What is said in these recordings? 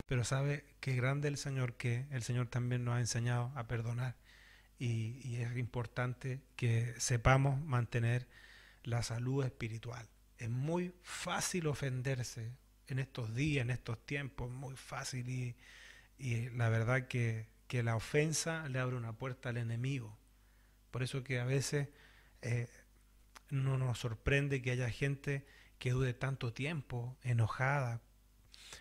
pero sabe qué grande el Señor, que el Señor también nos ha enseñado a perdonar. Y es importante que sepamos mantener la salud espiritual. Es muy fácil ofenderse en estos días, en estos tiempos, muy fácil, y la verdad que la ofensa le abre una puerta al enemigo. Por eso que a veces eh, no nos sorprende que haya gente que dure tanto tiempo enojada.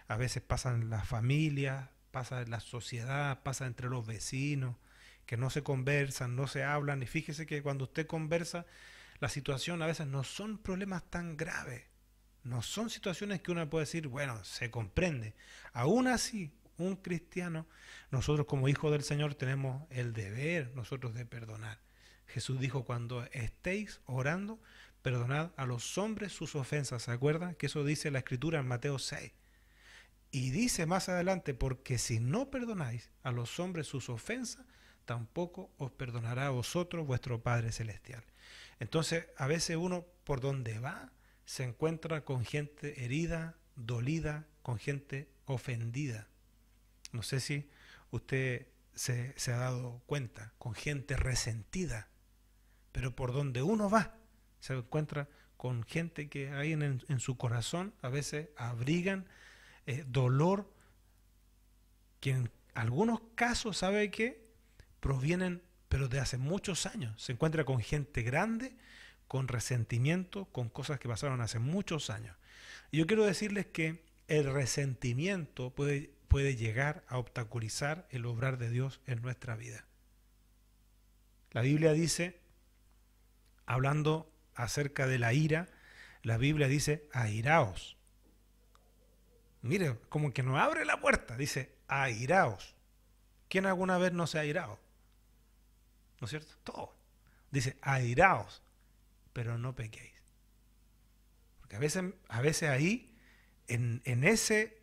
A veces pasa en las familias, pasa en la sociedad, pasa entre los vecinos, que no se conversan, no se hablan. Y fíjese que cuando usted conversa, la situación a veces no son problemas tan graves. No son situaciones que uno puede decir, bueno, se comprende. Aún así, un cristiano, nosotros como hijos del Señor tenemos el deber nosotros de perdonar. Jesús dijo, cuando estéis orando, perdonad a los hombres sus ofensas. ¿Se acuerdan? Que eso dice la Escritura en Mateo 6. Y dice más adelante, porque si no perdonáis a los hombres sus ofensas, tampoco os perdonará a vosotros vuestro Padre Celestial. Entonces, a veces uno por donde va se encuentra con gente herida, dolida, con gente ofendida. No sé si usted se ha dado cuenta, con gente resentida, pero por donde uno va se encuentra con gente que hay en su corazón a veces abrigan dolor que en algunos casos, ¿sabe qué? Provienen, pero de hace muchos años. Se encuentra con gente grande, con resentimiento, con cosas que pasaron hace muchos años. Y yo quiero decirles que el resentimiento puede llegar a obstaculizar el obrar de Dios en nuestra vida. La Biblia dice, hablando acerca de la ira, la Biblia dice, airaos. Mire, como que nos abre la puerta, dice, airaos. ¿Quién alguna vez no se ha airado? ¿No es cierto? Todo. Dice, airaos, pero no pequéis. Porque a veces ahí, en ese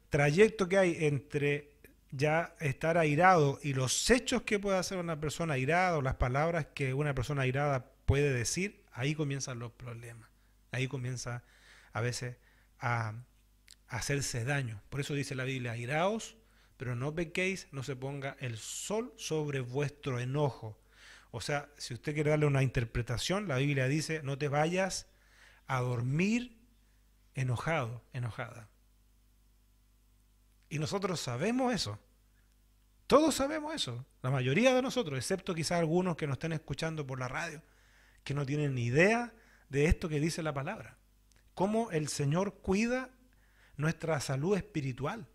trayecto que hay entre ya estar airado y los hechos que puede hacer una persona airada, o las palabras que una persona airada puede decir, ahí comienzan los problemas. Ahí comienza a veces a hacerse daño. Por eso dice la Biblia, airaos, pero no pequéis, no se ponga el sol sobre vuestro enojo. O sea, si usted quiere darle una interpretación, la Biblia dice, no te vayas a dormir enojado, enojada. Y nosotros sabemos eso. Todos sabemos eso. La mayoría de nosotros, excepto quizás algunos que nos estén escuchando por la radio, que no tienen ni idea de esto que dice la palabra. Cómo el Señor cuida nuestra salud espiritual.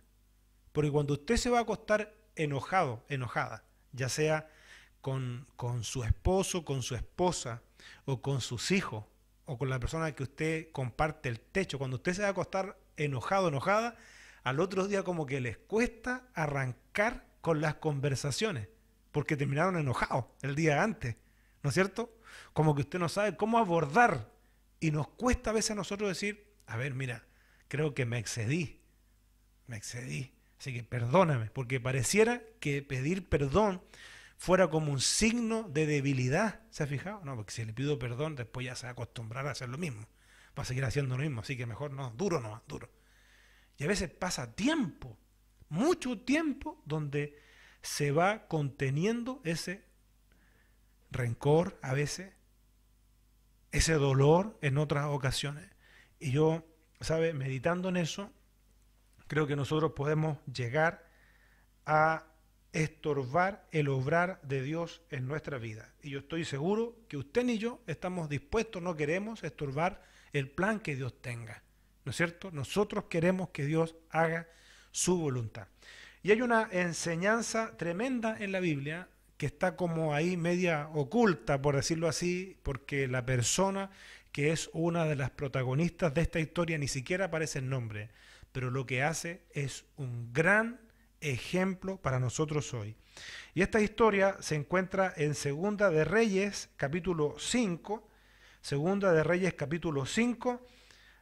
Porque cuando usted se va a acostar enojado, enojada, ya sea con su esposo, con su esposa, o con sus hijos, o con la persona que usted comparte el techo, cuando usted se va a acostar enojado, enojada, al otro día como que les cuesta arrancar con las conversaciones, porque terminaron enojados el día antes, ¿no es cierto? Como que usted no sabe cómo abordar, y nos cuesta a veces a nosotros decir, a ver, mira, creo que me excedí, así que perdóname, porque pareciera que pedir perdón fuera como un signo de debilidad. ¿Se ha fijado? No, porque si le pido perdón, después ya se va a acostumbrar a hacer lo mismo. Va a seguir haciendo lo mismo, así que mejor no, duro no, duro. Y a veces pasa tiempo, mucho tiempo, donde se va conteniendo ese rencor a veces, ese dolor en otras ocasiones. Y yo, ¿sabe? Meditando en eso, creo que nosotros podemos llegar a estorbar el obrar de Dios en nuestra vida. Y yo estoy seguro que usted ni yo estamos dispuestos, no queremos estorbar el plan que Dios tenga. ¿No es cierto? Nosotros queremos que Dios haga su voluntad. Y hay una enseñanza tremenda en la Biblia que está como ahí media oculta, por decirlo así, porque la persona que es una de las protagonistas de esta historia ni siquiera aparece el nombre, pero lo que hace es un gran ejemplo para nosotros hoy. Y esta historia se encuentra en Segunda de Reyes, capítulo 5, Segunda de Reyes, capítulo 5,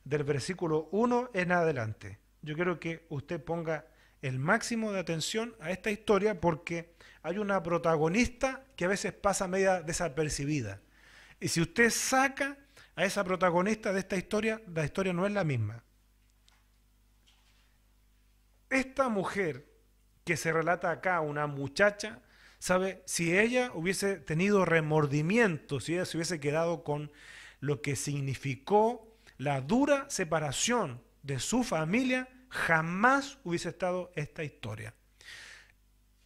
del versículo 1 en adelante. Yo quiero que usted ponga el máximo de atención a esta historia porque hay una protagonista que a veces pasa media desapercibida. Y si usted saca a esa protagonista de esta historia, la historia no es la misma. esta mujer que se relata acá, una muchacha, ¿sabe? Si ella hubiese tenido remordimiento, si ella se hubiese quedado con lo que significó la dura separación de su familia, jamás hubiese estado esta historia.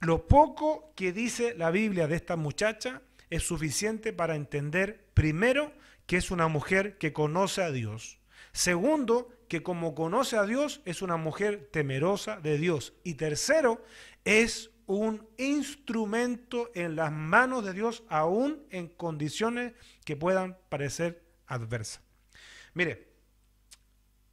Lo poco que dice la Biblia de esta muchacha es suficiente para entender, primero, que es una mujer que conoce a Dios. Segundo, que como conoce a Dios, es una mujer temerosa de Dios. Y tercero, es un instrumento en las manos de Dios, aún en condiciones que puedan parecer adversas. Mire,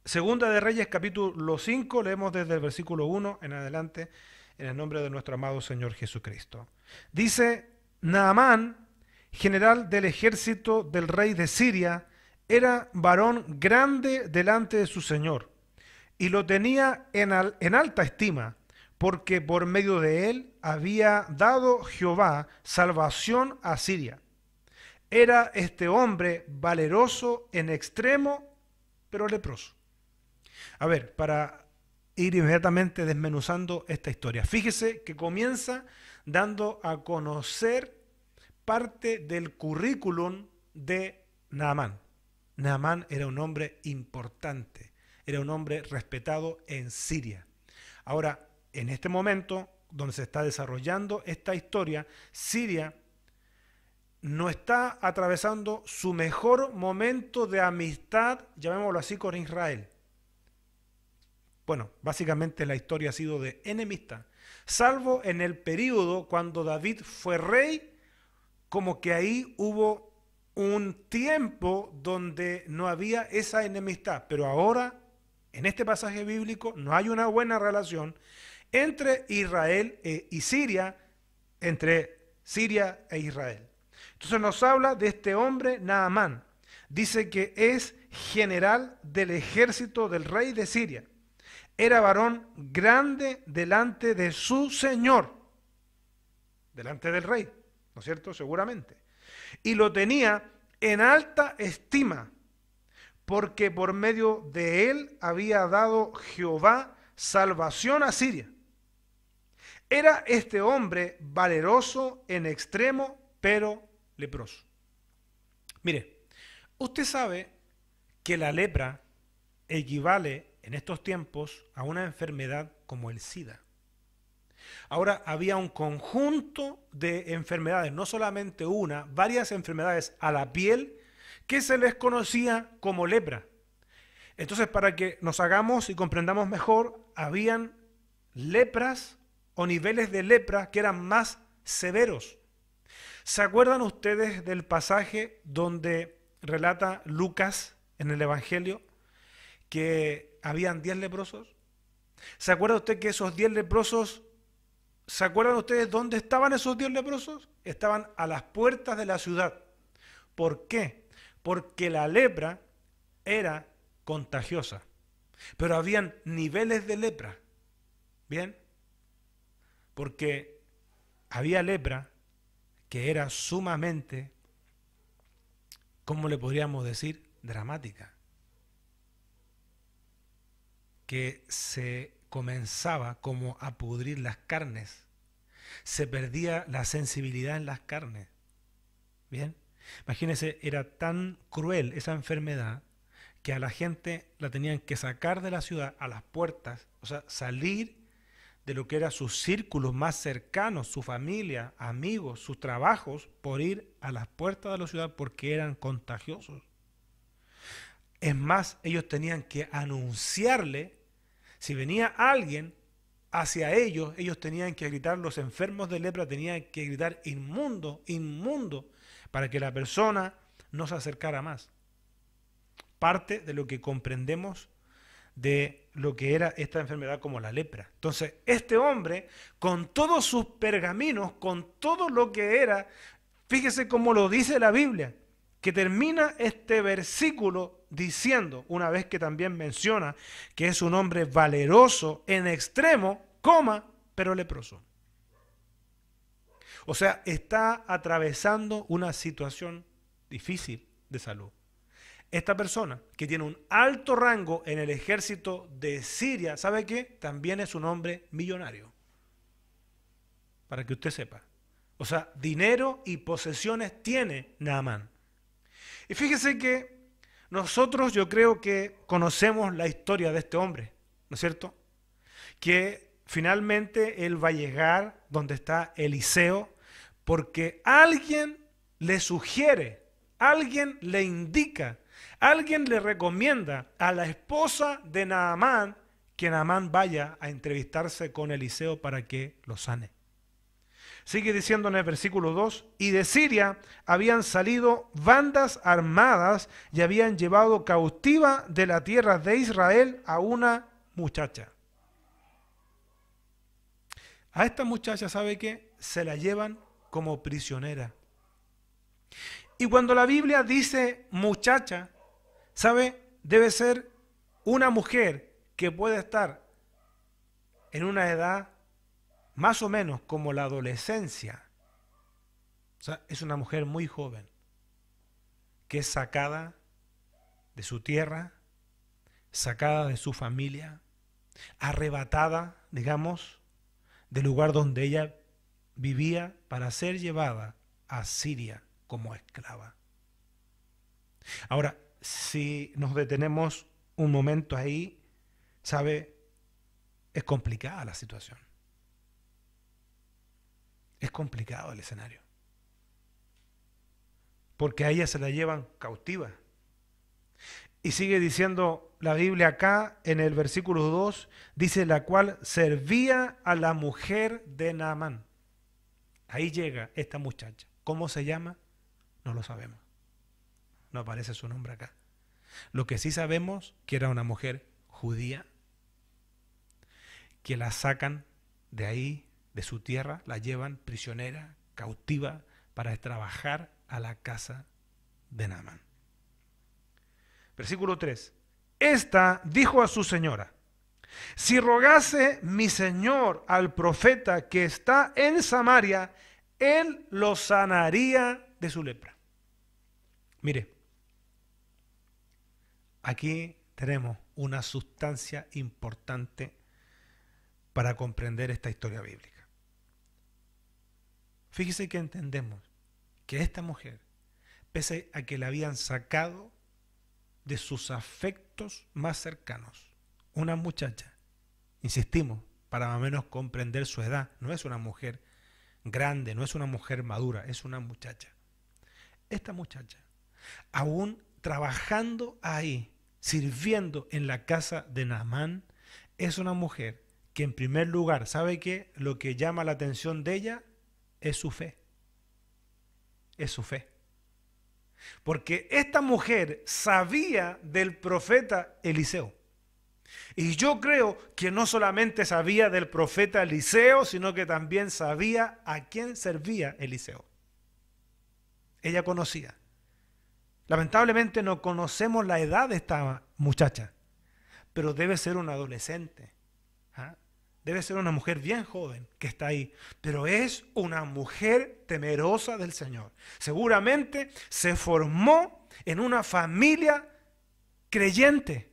Segunda de Reyes capítulo 5, leemos desde el versículo 1 en adelante, en el nombre de nuestro amado Señor Jesucristo. Dice: Naamán, general del ejército del rey de Siria, era varón grande delante de su señor, y lo tenía en alta estima, porque por medio de él había dado Jehová salvación a Siria. Era este hombre valeroso en extremo, pero leproso. A ver, para ir inmediatamente desmenuzando esta historia. Fíjese que comienza dando a conocer parte del currículum de Naamán. Naamán era un hombre importante, era un hombre respetado en Siria. Ahora, en este momento, donde se está desarrollando esta historia, Siria no está atravesando su mejor momento de amistad, llamémoslo así, con Israel. Bueno, básicamente la historia ha sido de enemistad, salvo en el periodo cuando David fue rey, como que ahí hubo un tiempo donde no había esa enemistad, pero ahora, en este pasaje bíblico, no hay una buena relación entre Israel y Siria, entre Siria e Israel. Entonces nos habla de este hombre Naamán. Dice que es general del ejército del rey de Siria. Era varón grande delante de su señor, delante del rey, ¿no es cierto? Seguramente. Y lo tenía en alta estima, porque por medio de él había dado Jehová salvación a Siria. Era este hombre valeroso en extremo, pero leproso. Mire, usted sabe que la lepra equivale en estos tiempos a una enfermedad como el SIDA. Ahora había un conjunto de enfermedades, no solamente una, varias enfermedades a la piel que se les conocía como lepra. Entonces, para que nos hagamos y comprendamos mejor, habían lepras o niveles de lepra que eran más severos. ¿Se acuerdan ustedes del pasaje donde relata Lucas en el Evangelio que habían 10 leprosos? ¿Se acuerda usted que esos 10 leprosos, se acuerdan ustedes dónde estaban esos 10 leprosos? Estaban a las puertas de la ciudad. ¿Por qué? Porque la lepra era contagiosa, pero habían niveles de lepra. ¿Bien? Porque había lepra que era sumamente, ¿cómo le podríamos decir? Dramática. Que se comenzaba como a pudrir las carnes. Se perdía la sensibilidad en las carnes. ¿Bien? Imagínense, era tan cruel esa enfermedad que a la gente la tenían que sacar de la ciudad a las puertas, o sea, salir de lo que eran sus círculos más cercanos, su familia, amigos, sus trabajos, por ir a las puertas de la ciudad porque eran contagiosos. Es más, ellos tenían que anunciarle, si venía alguien hacia ellos, ellos tenían que gritar, los enfermos de lepra tenían que gritar inmundo, inmundo, para que la persona no se acercara más. Parte de lo que comprendemos de lo que era esta enfermedad como la lepra. Entonces, este hombre, con todos sus pergaminos, con todo lo que era, fíjese cómo lo dice la Biblia, que termina este versículo diciendo, una vez que también menciona que es un hombre valeroso en extremo, pero leproso. O sea, está atravesando una situación difícil de salud. esta persona, que tiene un alto rango en el ejército de Siria, ¿sabe qué? También es un hombre millonario. Para que usted sepa. O sea, dinero y posesiones tiene Naamán. Y fíjese que nosotros, yo creo que conocemos la historia de este hombre, ¿no es cierto? Que finalmente él va a llegar donde está Eliseo porque alguien le sugiere, alguien le indica, alguien le recomienda a la esposa de Naamán que Naamán vaya a entrevistarse con Eliseo para que lo sane. Sigue diciendo en el versículo 2, y de Siria habían salido bandas armadas y habían llevado cautiva de la tierra de Israel a una muchacha. A esta muchacha, ¿sabe qué? Se la llevan como prisionera. Y cuando la Biblia dice muchacha, ¿sabe? Debe ser una mujer que puede estar en una edad más o menos como la adolescencia. O sea, es una mujer muy joven, que es sacada de su tierra, sacada de su familia, arrebatada, digamos, del lugar donde ella vivía para ser llevada a Siria como esclava. Ahora, si nos detenemos un momento ahí, ¿sabe? Es complicada la situación. Es complicado el escenario. Porque a ella se la llevan cautiva. Y sigue diciendo la Biblia acá, en el versículo 2, dice la cual servía a la mujer de Naamán. Ahí llega esta muchacha. ¿Cómo se llama? No lo sabemos. No aparece su nombre acá. Lo que sí sabemos que era una mujer judía, que la sacan de ahí, de su tierra, la llevan prisionera, cautiva, para trabajar a la casa de Naamán. Versículo 3. Esta dijo a su señora, si rogase mi señor al profeta que está en Samaria, él lo sanaría de su lepra. Mire, aquí tenemos una sustancia importante para comprender esta historia bíblica. Fíjese que entendemos que esta mujer, pese a que la habían sacado de sus afectos más cercanos, una muchacha, insistimos, para más o menos comprender su edad, no es una mujer grande, no es una mujer madura, es una muchacha. Esta muchacha, aún trabajando ahí, sirviendo en la casa de Naamán, es una mujer que en primer lugar, ¿sabe qué? Lo que llama la atención de ella es su fe. Es su fe. Porque esta mujer sabía del profeta Eliseo. Y yo creo que no solamente sabía del profeta Eliseo, sino que también sabía a quién servía Eliseo. Ella conocía. Lamentablemente no conocemos la edad de esta muchacha, pero debe ser una adolescente. ¿Ah? Debe ser una mujer bien joven que está ahí, pero es una mujer temerosa del Señor. Seguramente se formó en una familia creyente,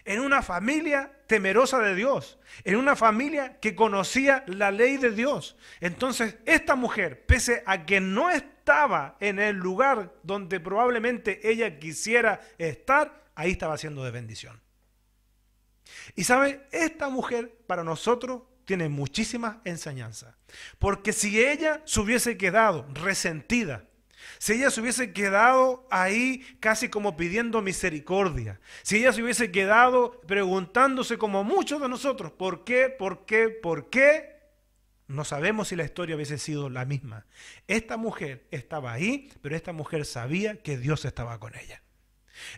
en una familia temerosa de Dios, en una familia que conocía la ley de Dios. Entonces, esta mujer, pese a que no estaba en el lugar donde probablemente ella quisiera estar, ahí estaba siendo de bendición. Y sabe, esta mujer para nosotros tiene muchísimas enseñanzas. Porque si ella se hubiese quedado resentida, si ella se hubiese quedado ahí casi como pidiendo misericordia, si ella se hubiese quedado preguntándose como muchos de nosotros, ¿por qué? ¿Por qué? ¿Por qué? No sabemos si la historia hubiese sido la misma. Esta mujer estaba ahí, pero esta mujer sabía que Dios estaba con ella.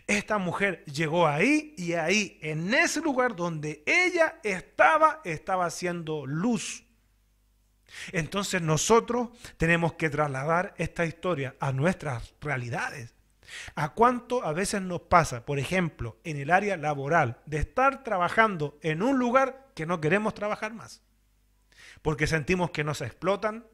Esta mujer llegó ahí y ahí, en ese lugar donde ella estaba haciendo luz. Entonces nosotros tenemos que trasladar esta historia a nuestras realidades. ¿A cuánto a veces nos pasa, por ejemplo, en el área laboral, de estar trabajando en un lugar que no queremos trabajar más? Porque sentimos que nos explotan,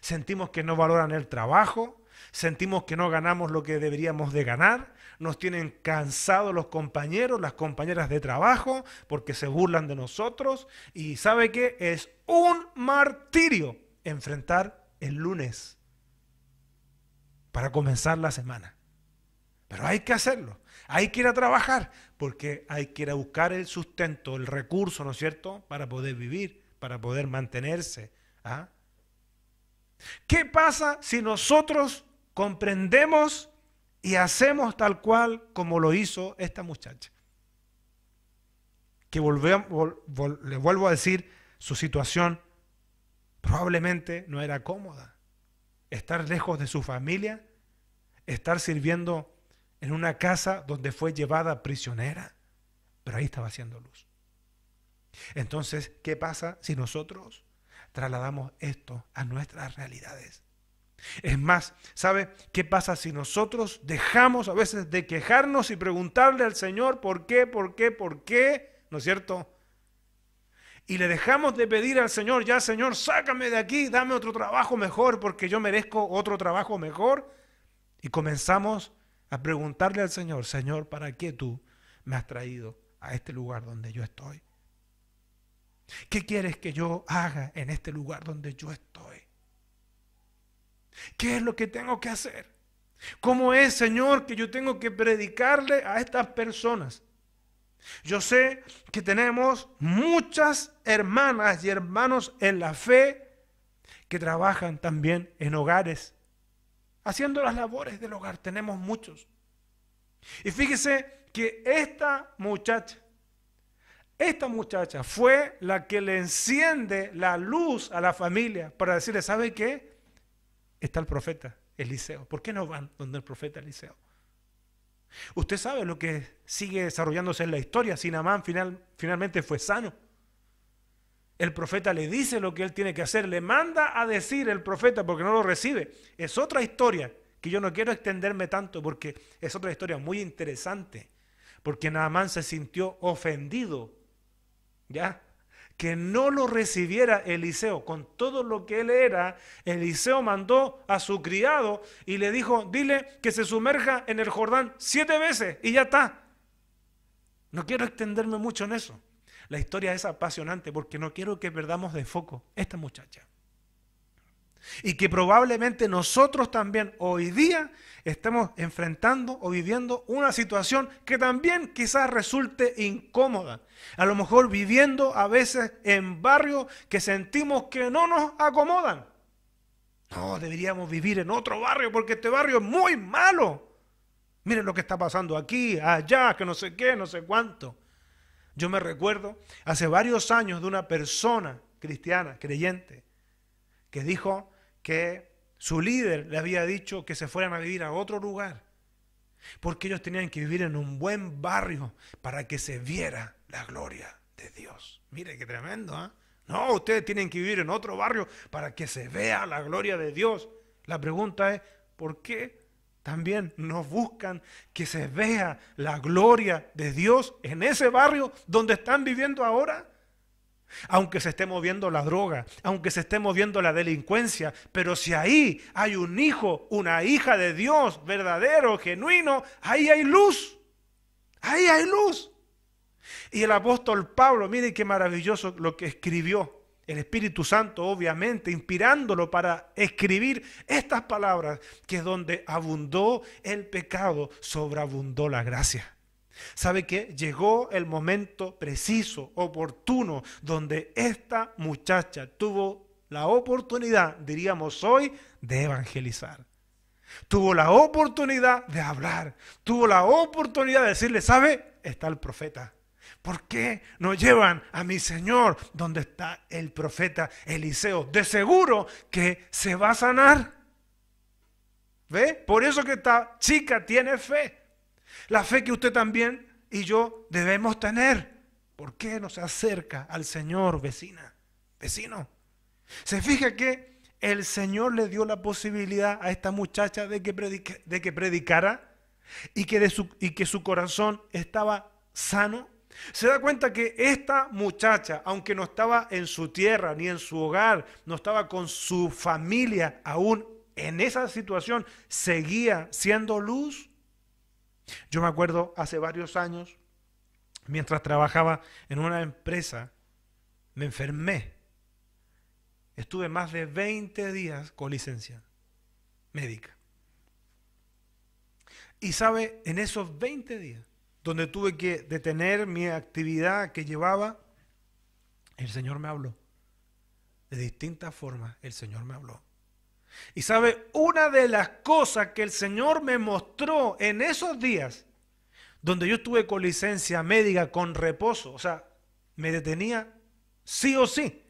sentimos que no valoran el trabajo, sentimos que no ganamos lo que deberíamos de ganar, nos tienen cansados los compañeros, las compañeras de trabajo, porque se burlan de nosotros, y ¿sabe qué? Es un martirio enfrentar el lunes para comenzar la semana. Pero hay que hacerlo, hay que ir a trabajar, porque hay que ir a buscar el sustento, el recurso, ¿no es cierto?, para poder vivir, para poder mantenerse. ¿Ah? ¿Qué pasa si nosotros comprendemos y hacemos tal cual como lo hizo esta muchacha? Que le vuelvo a decir, su situación probablemente no era cómoda. Estar lejos de su familia, estar sirviendo en una casa donde fue llevada prisionera, pero ahí estaba haciendo luz. Entonces, ¿qué pasa si nosotros trasladamos esto a nuestras realidades? Es más, ¿sabe qué pasa si nosotros dejamos a veces de quejarnos y preguntarle al Señor por qué, ¿no es cierto? Y le dejamos de pedir al Señor, ya Señor, sácame de aquí, dame otro trabajo mejor porque yo merezco otro trabajo mejor. Y comenzamos a preguntarle al Señor, Señor, ¿para qué tú me has traído a este lugar donde yo estoy? ¿Qué quieres que yo haga en este lugar donde yo estoy? ¿Qué es lo que tengo que hacer? ¿Cómo es, Señor, que yo tengo que predicarle a estas personas? Yo sé que tenemos muchas hermanas y hermanos en la fe que trabajan también en hogares, haciendo las labores del hogar. Tenemos muchos. Y fíjese que esta muchacha fue la que le enciende la luz a la familia para decirle, ¿sabe qué? Está el profeta Eliseo. ¿Por qué no van donde el profeta Eliseo? Usted sabe lo que sigue desarrollándose en la historia. Si Naamán finalmente fue sano. El profeta le dice lo que él tiene que hacer. Le manda a decir el profeta porque no lo recibe. Es otra historia que yo no quiero extenderme tanto porque es otra historia muy interesante. Porque Naamán se sintió ofendido, ¿ya? Que no lo recibiera Eliseo. Con todo lo que él era, Eliseo mandó a su criado y le dijo, dile que se sumerja en el Jordán 7 veces y ya está. No quiero extenderme mucho en eso. La historia es apasionante porque no quiero que perdamos de foco esta muchacha. Y que probablemente nosotros también hoy día estemos enfrentando o viviendo una situación que también quizás resulte incómoda. A lo mejor viviendo a veces en barrios que sentimos que no nos acomodan. No, deberíamos vivir en otro barrio porque este barrio es muy malo. Miren lo que está pasando aquí, allá, que no sé qué, no sé cuánto. Yo me recuerdo hace varios años de una persona cristiana, creyente, que dijo que su líder le había dicho que se fueran a vivir a otro lugar, porque ellos tenían que vivir en un buen barrio para que se viera la gloria de Dios. Mire qué tremendo, ¿eh? No, ustedes tienen que vivir en otro barrio para que se vea la gloria de Dios. La pregunta es, ¿por qué también nos buscan que se vea la gloria de Dios en ese barrio donde están viviendo ahora? Aunque se esté moviendo la droga, aunque se esté moviendo la delincuencia, pero si ahí hay un hijo, una hija de Dios verdadero, genuino, ahí hay luz, ahí hay luz. Y el apóstol Pablo, mire qué maravilloso lo que escribió, el Espíritu Santo obviamente inspirándolo para escribir estas palabras, que es donde abundó el pecado, sobreabundó la gracia. ¿Sabe qué? Llegó el momento preciso, oportuno, donde esta muchacha tuvo la oportunidad, diríamos hoy, de evangelizar. Tuvo la oportunidad de hablar, tuvo la oportunidad de decirle, ¿sabe? Está el profeta. ¿Por qué no llevan a mi Señor donde está el profeta Eliseo? De seguro que se va a sanar. ¿Ve? Por eso que esta chica tiene fe. La fe que usted también y yo debemos tener. ¿Por qué no se acerca al Señor, vecina, vecino? Se fija que el Señor le dio la posibilidad a esta muchacha de que predicara y que su corazón estaba sano. Se da cuenta que esta muchacha, aunque no estaba en su tierra ni en su hogar, no estaba con su familia aún en esa situación seguía siendo luz. Yo me acuerdo hace varios años, mientras trabajaba en una empresa, me enfermé. Estuve más de 20 días con licencia médica. Y sabe, en esos 20 días, donde tuve que detener mi actividad que llevaba, el Señor me habló. De distintas formas, el Señor me habló. Y sabe, una de las cosas que el Señor me mostró en esos días, donde yo estuve con licencia médica, con reposo, o sea, me detenía sí o sí,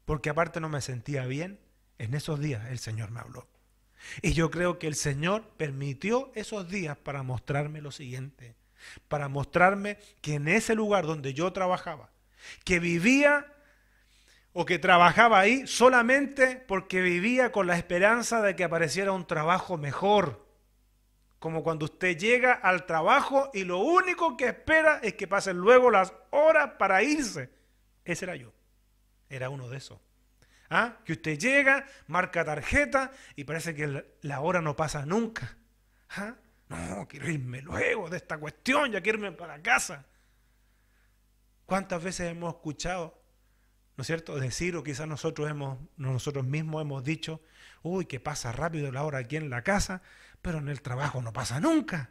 porque aparte no me sentía bien, en esos días el Señor me habló. Y yo creo que el Señor permitió esos días para mostrarme lo siguiente, para mostrarme que en ese lugar donde yo trabajaba, que vivía o que trabajaba ahí solamente porque vivía con la esperanza de que apareciera un trabajo mejor. Como cuando usted llega al trabajo y lo único que espera es que pasen luego las horas para irse. Ese era yo, era uno de esos. Que usted llega, marca tarjeta y parece que la hora no pasa nunca. No, quiero irme luego de esta cuestión, ya quiero irme para casa. ¿Cuántas veces hemos escuchado, ¿no es cierto?, decir, o quizás nosotros mismos hemos dicho, uy, que pasa rápido la hora aquí en la casa, pero en el trabajo no pasa nunca?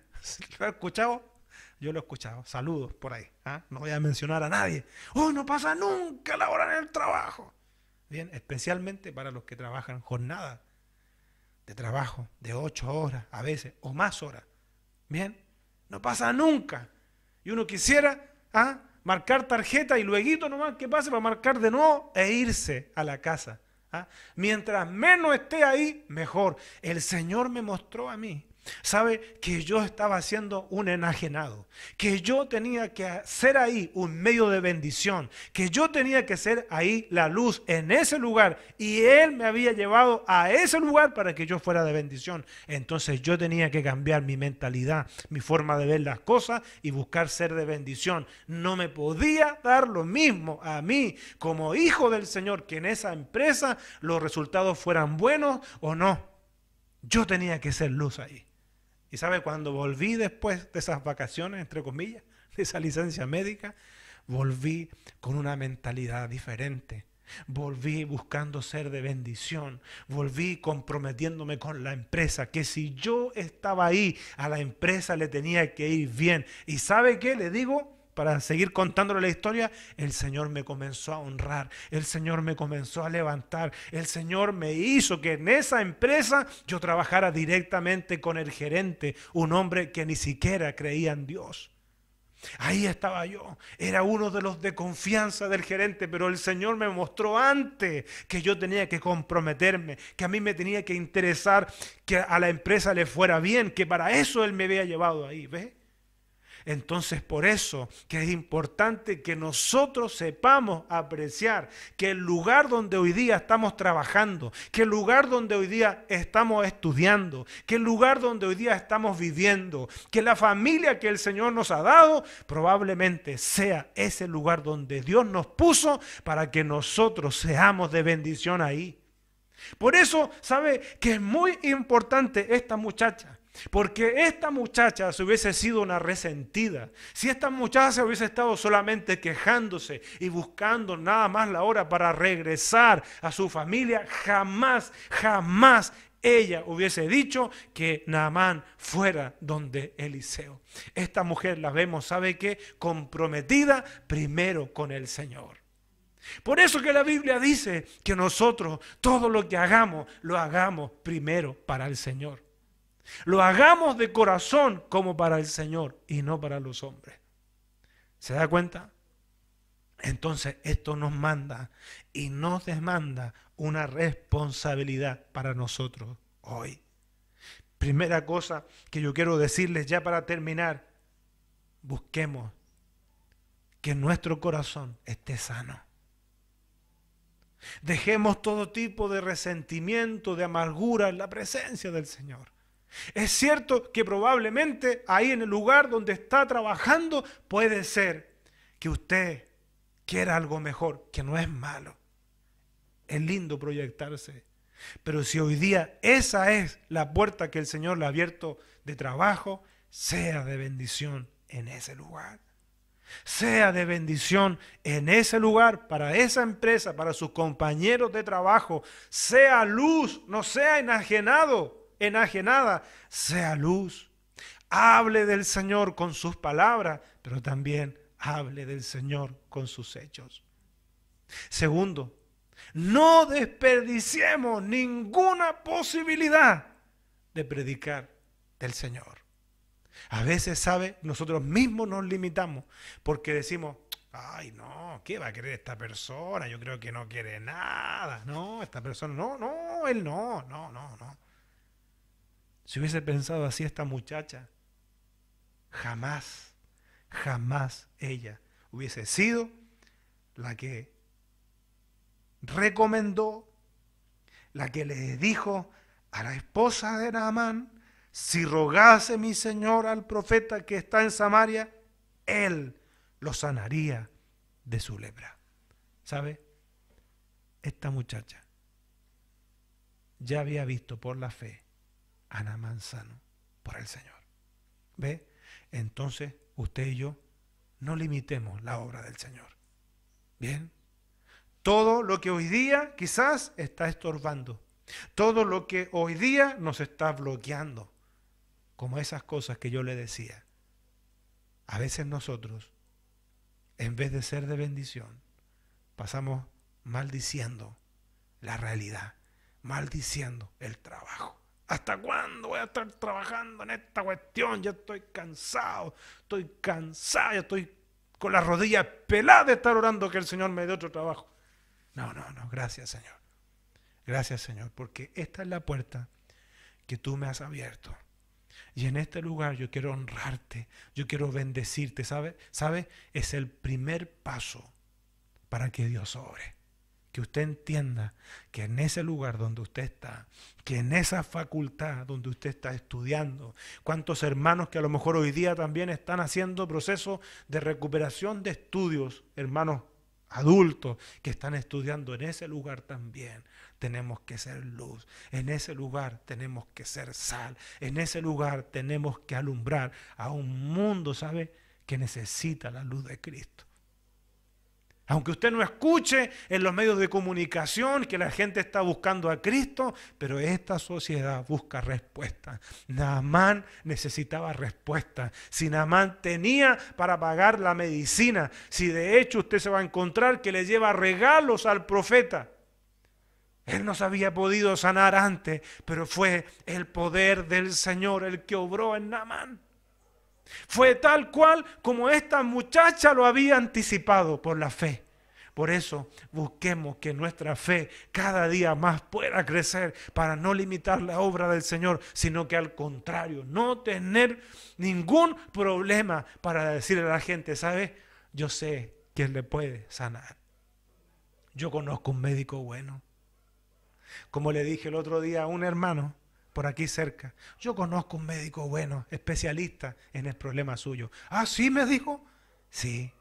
¿Lo has escuchado? Yo lo he escuchado. Saludos por ahí. No voy a mencionar a nadie. ¡Oh, no pasa nunca la hora en el trabajo! Bien, especialmente para los que trabajan jornada de trabajo de 8 horas a veces, o más horas. Bien, no pasa nunca. Y uno quisiera marcar tarjeta y luego nomás que pase para marcar de nuevo e irse a la casa. Mientras menos esté ahí, mejor. El Señor me mostró a mí, sabe, que yo estaba siendo un enajenado, que yo tenía que ser ahí un medio de bendición, que yo tenía que ser ahí la luz en ese lugar, y Él me había llevado a ese lugar para que yo fuera de bendición. Entonces yo tenía que cambiar mi mentalidad, mi forma de ver las cosas y buscar ser de bendición. No me podía dar lo mismo a mí como hijo del Señor, que en esa empresa los resultados fueran buenos o no. Yo tenía que ser luz ahí. Y sabe, cuando volví después de esas vacaciones, entre comillas, de esa licencia médica, volví con una mentalidad diferente. Volví buscando ser de bendición. Volví comprometiéndome con la empresa, que si yo estaba ahí, a la empresa le tenía que ir bien. ¿Y sabe qué? Le digo, para seguir contándole la historia, el Señor me comenzó a honrar, el Señor me comenzó a levantar, el Señor me hizo que en esa empresa yo trabajara directamente con el gerente, un hombre que ni siquiera creía en Dios. Ahí estaba yo, era uno de los de confianza del gerente, pero el Señor me mostró antes que yo tenía que comprometerme, que a mí me tenía que interesar que a la empresa le fuera bien, que para eso Él me había llevado ahí, ¿ves? Entonces, por eso que es importante que nosotros sepamos apreciar que el lugar donde hoy día estamos trabajando, que el lugar donde hoy día estamos estudiando, que el lugar donde hoy día estamos viviendo, que la familia que el Señor nos ha dado, probablemente sea ese lugar donde Dios nos puso para que nosotros seamos de bendición ahí. Por eso, ¿sabe que es muy importante esta muchacha? Porque esta muchacha se hubiese sido una resentida, si esta muchacha hubiese estado solamente quejándose y buscando nada más la hora para regresar a su familia, jamás ella hubiese dicho que Naamán fuera donde Eliseo. Esta mujer la vemos, ¿sabe qué? Comprometida primero con el Señor. Por eso que la Biblia dice que nosotros todo lo que hagamos, lo hagamos primero para el Señor. Lo hagamos de corazón como para el Señor y no para los hombres. ¿Se da cuenta? Entonces esto nos manda y nos demanda una responsabilidad para nosotros hoy. Primera cosa que yo quiero decirles ya para terminar, busquemos que nuestro corazón esté sano. Dejemos todo tipo de resentimiento, de amargura en la presencia del Señor. Es cierto que probablemente ahí en el lugar donde está trabajando puede ser que usted quiera algo mejor, que no es malo. Es lindo proyectarse Pero si hoy día esa es la puerta que el Señor le ha abierto de trabajo, sea de bendición en ese lugar. Sea de bendición en ese lugar, para esa empresa, para sus compañeros de trabajo. Sea luz, no sea enajenada, sea luz. Hable del Señor con sus palabras, pero también hable del Señor con sus hechos. Segundo, no desperdiciemos ninguna posibilidad de predicar del Señor. A veces, ¿sabe? Nosotros mismos nos limitamos porque decimos, ay, no, ¿qué va a querer esta persona? Yo creo que no quiere nada. No, esta persona, no, él no. Si hubiese pensado así esta muchacha, jamás ella hubiese sido la que recomendó, la que le dijo a la esposa de Naamán, si rogase mi señor al profeta que está en Samaria, él lo sanaría de su lepra. ¿Sabe? Esta muchacha ya había visto por la fe a Naamán sano por el Señor. ¿Ve? Entonces, usted y yo no limitemos la obra del Señor. ¿Bien? Todo lo que hoy día quizás está estorbando, todo lo que hoy día nos está bloqueando, como esas cosas que yo le decía. A veces nosotros, en vez de ser de bendición, pasamos maldiciendo la realidad, maldiciendo el trabajo. ¿Hasta cuándo voy a estar trabajando en esta cuestión? Ya estoy cansado, ya estoy con las rodillas peladas de estar orando que el Señor me dé otro trabajo. No, gracias Señor. Gracias Señor, porque esta es la puerta que tú me has abierto. Y en este lugar yo quiero honrarte, yo quiero bendecirte, ¿sabe? ¿Sabe? Es el primer paso para que Dios obre. Que usted entienda que en ese lugar donde usted está, que en esa facultad donde usted está estudiando, cuántos hermanos que a lo mejor hoy día también están haciendo procesos de recuperación de estudios, hermanos adultos que están estudiando en ese lugar también. Tenemos que ser luz, en ese lugar tenemos que ser sal, en ese lugar tenemos que alumbrar a un mundo, ¿sabe?, que necesita la luz de Cristo. Aunque usted no escuche en los medios de comunicación que la gente está buscando a Cristo, pero esta sociedad busca respuesta. Naamán necesitaba respuesta. Si Naamán tenía para pagar la medicina, si de hecho usted se va a encontrar que le lleva regalos al profeta. Él no se había podido sanar antes, pero fue el poder del Señor el que obró en Naamán. Fue tal cual como esta muchacha lo había anticipado por la fe. Por eso busquemos que nuestra fe cada día más pueda crecer para no limitar la obra del Señor, sino que al contrario, no tener ningún problema para decirle a la gente, ¿sabe? Yo sé quién le puede sanar. Yo conozco un médico bueno. Como le dije el otro día a un hermano por aquí cerca, yo conozco un médico bueno, especialista en el problema suyo. ¿Ah, sí? Me dijo. Sí,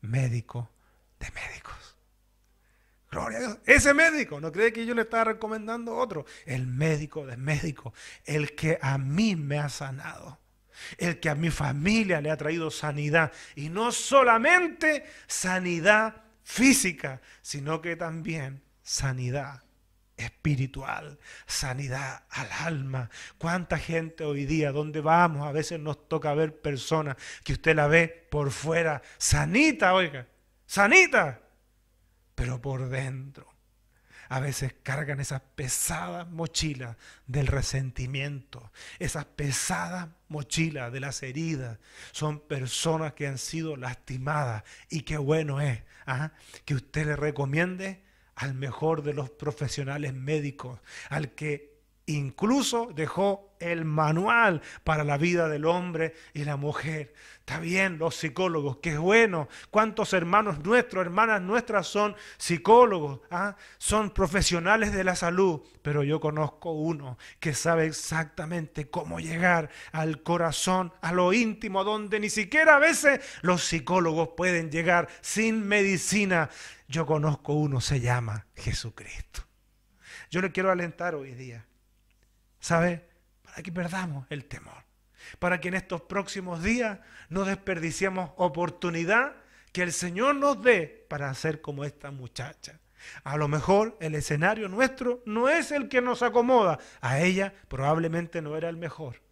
médico de médicos. Gloria a Dios. Ese médico, no cree que yo le estaba recomendando otro. El médico de médicos, el que a mí me ha sanado, el que a mi familia le ha traído sanidad. Y no solamente sanidad física, sino que también sanidad espiritual, sanidad al alma. ¿Cuánta gente hoy día, donde vamos, a veces nos toca ver personas que usted la ve por fuera, sanita, oiga, sanita, pero por dentro a veces cargan esas pesadas mochilas del resentimiento, esas pesadas mochilas de las heridas. Son personas que han sido lastimadas y qué bueno es que usted le recomiende al mejor de los profesionales médicos, al que incluso dejó el manual para la vida del hombre y la mujer. Está bien, los psicólogos, qué bueno. ¿Cuántos hermanos nuestros, hermanas nuestras son psicólogos? Son profesionales de la salud. Pero yo conozco uno que sabe exactamente cómo llegar al corazón, a lo íntimo, donde ni siquiera a veces los psicólogos pueden llegar sin medicina. Yo conozco uno, se llama Jesucristo. Yo le quiero alentar hoy día, ¿sabe? Para que perdamos el temor. Para que en estos próximos días no desperdiciemos oportunidad que el Señor nos dé para hacer como esta muchacha. A lo mejor el escenario nuestro no es el que nos acomoda. A ella probablemente no era el mejor.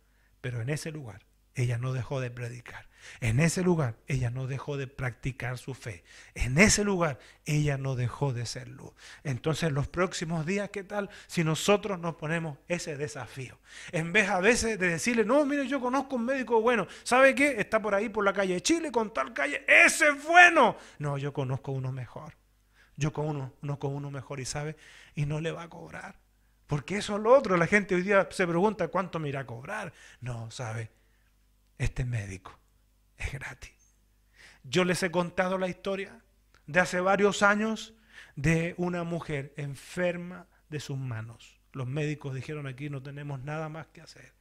Pero en ese lugar ella no dejó de predicar. En ese lugar ella no dejó de practicar su fe. En ese lugar ella no dejó de ser luz. Entonces los próximos días, ¿qué tal si nosotros nos ponemos ese desafío? En vez a veces de decirle, no, mire, yo conozco un médico bueno. ¿Sabe qué? Está por ahí por la calle Chile con tal calle. ¡Ese es bueno! No, yo conozco uno mejor. Yo conozco uno mejor y sabe, y no le va a cobrar. Porque eso es lo otro. La gente hoy día se pregunta, ¿cuánto me irá a cobrar? No, ¿sabe? Este médico es gratis. Yo les he contado la historia de hace varios años de una mujer enferma de sus manos. Los médicos dijeron, aquí no tenemos nada más que hacer.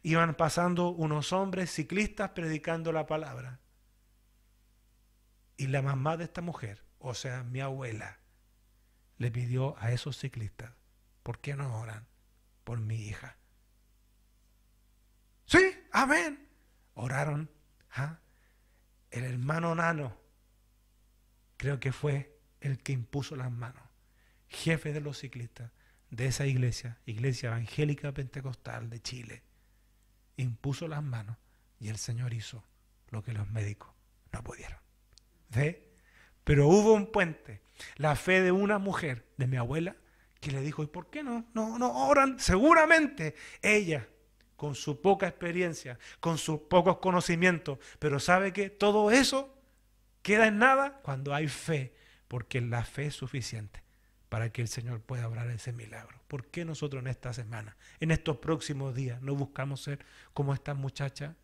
Iban pasando unos hombres ciclistas predicando la palabra. Y la mamá de esta mujer, o sea, mi abuela, le pidió a esos ciclistas, ¿por qué no oran por mi hija? Sí, amén. Oraron. El hermano Nano, creo que fue el que impuso las manos, jefe de los ciclistas de esa iglesia, Iglesia Evangélica Pentecostal de Chile, impuso las manos y el Señor hizo lo que los médicos no pudieron. ¿Ve? Pero hubo un puente, la fe de una mujer, de mi abuela, que le dijo, ¿y por qué no oran? Seguramente ella, con su poca experiencia, con sus pocos conocimientos, pero sabe que todo eso queda en nada cuando hay fe, porque la fe es suficiente para que el Señor pueda obrar ese milagro. ¿Por qué nosotros en esta semana, en estos próximos días, no buscamos ser como esta muchacha?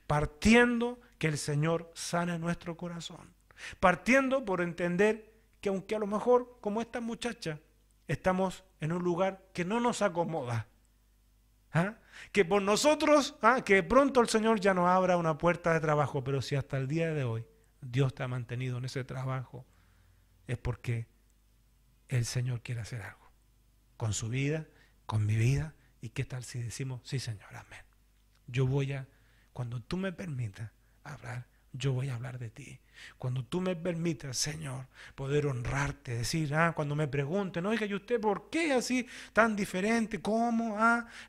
Partiendo que el Señor sane nuestro corazón, partiendo por entender que aunque a lo mejor, como esta muchacha, estamos en un lugar que no nos acomoda, que por nosotros, que de pronto el Señor ya nos abra una puerta de trabajo, pero si hasta el día de hoy Dios te ha mantenido en ese trabajo, es porque el Señor quiere hacer algo con su vida, con mi vida. ¿Y qué tal si decimos, sí Señor, amén? Cuando tú me permitas hablar, yo voy a hablar de ti. Cuando tú me permitas, Señor, poder honrarte, decir, cuando me pregunten, oiga, ¿y usted por qué así tan diferente? ¿Cómo?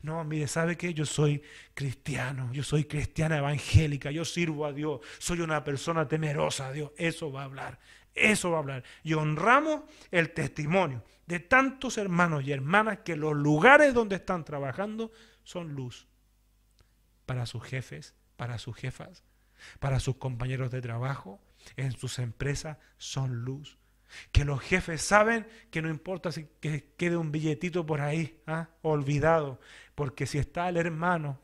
No, mire, ¿sabe qué? Yo soy cristiano, yo soy cristiana evangélica, yo sirvo a Dios, soy una persona temerosa a Dios. Eso va a hablar, eso va a hablar. Y honramos el testimonio de tantos hermanos y hermanas que los lugares donde están trabajando son luz para sus jefes, para sus jefas, para sus compañeros de trabajo, en sus empresas son luz. Que los jefes saben que no importa si que quede un billetito por ahí, olvidado, porque si está el hermano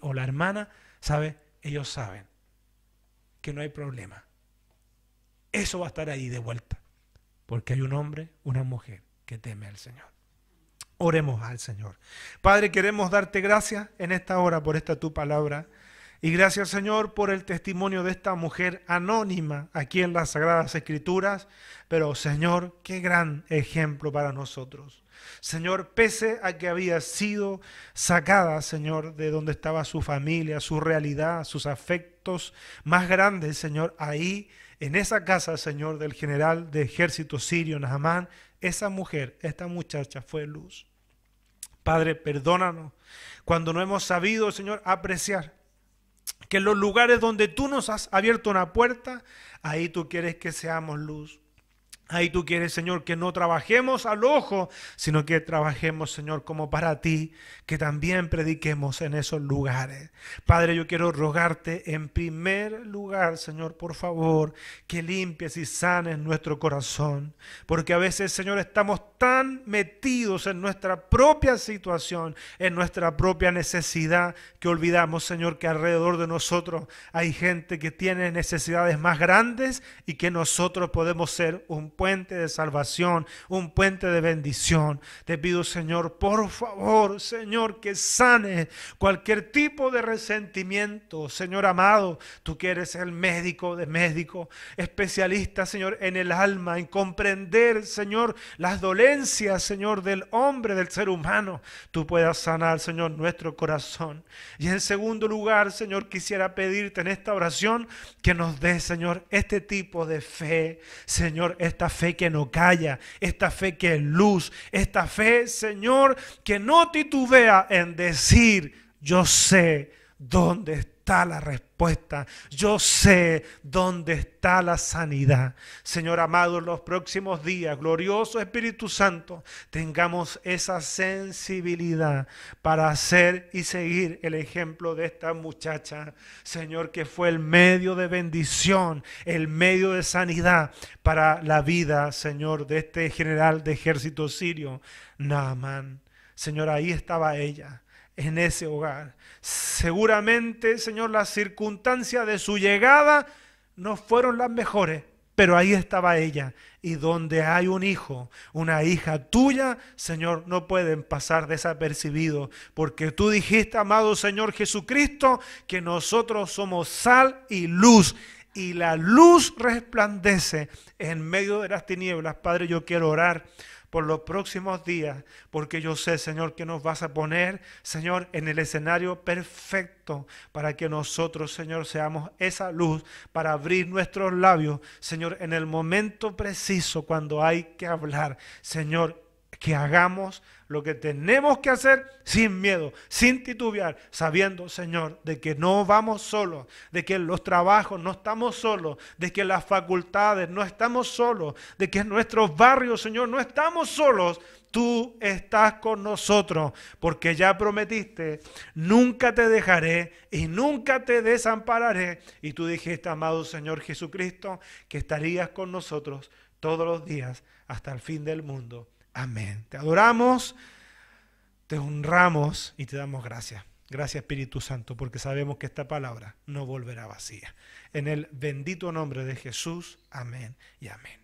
o la hermana, ¿sabe? Ellos saben que no hay problema. Eso va a estar ahí de vuelta, porque hay un hombre, una mujer que teme al Señor. Oremos al Señor. Padre, queremos darte gracias en esta hora por esta tu palabra. Y gracias, Señor, por el testimonio de esta mujer anónima aquí en las Sagradas Escrituras. Pero, Señor, qué gran ejemplo para nosotros. Señor, pese a que había sido sacada, Señor, de donde estaba su familia, su realidad, sus afectos más grandes, Señor, ahí, en esa casa, Señor, del general de ejército sirio, Naamán, esa mujer, esta muchacha fue luz. Padre, perdónanos cuando no hemos sabido, Señor, apreciar que en los lugares donde tú nos has abierto una puerta, ahí tú quieres que seamos luz. Ahí tú quieres, Señor, que no trabajemos al ojo, sino que trabajemos, Señor, como para ti, que también prediquemos en esos lugares. Padre, yo quiero rogarte en primer lugar, Señor, por favor, que limpies y sanes nuestro corazón, porque a veces, Señor, estamos tan metidos en nuestra propia situación, en nuestra propia necesidad, que olvidamos, Señor, que alrededor de nosotros hay gente que tiene necesidades más grandes y que nosotros podemos ser un puente de salvación, un puente de bendición. Te pido, Señor, por favor, Señor, que sane cualquier tipo de resentimiento. Señor amado, tú que eres el médico de médicos, especialista, Señor, en el alma, en comprender, Señor, las dolencias, Señor, del hombre, del ser humano. Tú puedas sanar, Señor, nuestro corazón. Y en segundo lugar, Señor, quisiera pedirte en esta oración que nos des, Señor, este tipo de fe, Señor, esta fe que no calla, esta fe que es luz, esta fe, Señor, que no titubea en decir, yo sé dónde está la respuesta, yo sé dónde está la sanidad. Señor amado, en los próximos días, glorioso Espíritu Santo, tengamos esa sensibilidad para hacer y seguir el ejemplo de esta muchacha, Señor, que fue el medio de bendición, el medio de sanidad para la vida, Señor, de este general de ejército sirio, Naamán. Señor, ahí estaba ella, en ese hogar. Seguramente, Señor, las circunstancias de su llegada no fueron las mejores, pero ahí estaba ella. Y donde hay un hijo, una hija tuya, Señor, no pueden pasar desapercibidos, porque tú dijiste, amado Señor Jesucristo, que nosotros somos sal y luz, y la luz resplandece en medio de las tinieblas. Padre, yo quiero orar por los próximos días, porque yo sé, Señor, que nos vas a poner, Señor, en el escenario perfecto para que nosotros, Señor, seamos esa luz para abrir nuestros labios, Señor, en el momento preciso cuando hay que hablar, Señor, que hagamos lo que tenemos que hacer sin miedo, sin titubear, sabiendo, Señor, de que no vamos solos, de que en los trabajos no estamos solos, de que en las facultades no estamos solos, de que en nuestros barrios, Señor, no estamos solos. Tú estás con nosotros, porque ya prometiste, nunca te dejaré y nunca te desampararé. Y tú dijiste, amado Señor Jesucristo, que estarías con nosotros todos los días hasta el fin del mundo. Amén. Te adoramos, te honramos y te damos gracias. Gracias, Espíritu Santo, porque sabemos que esta palabra no volverá vacía. En el bendito nombre de Jesús, amén y amén.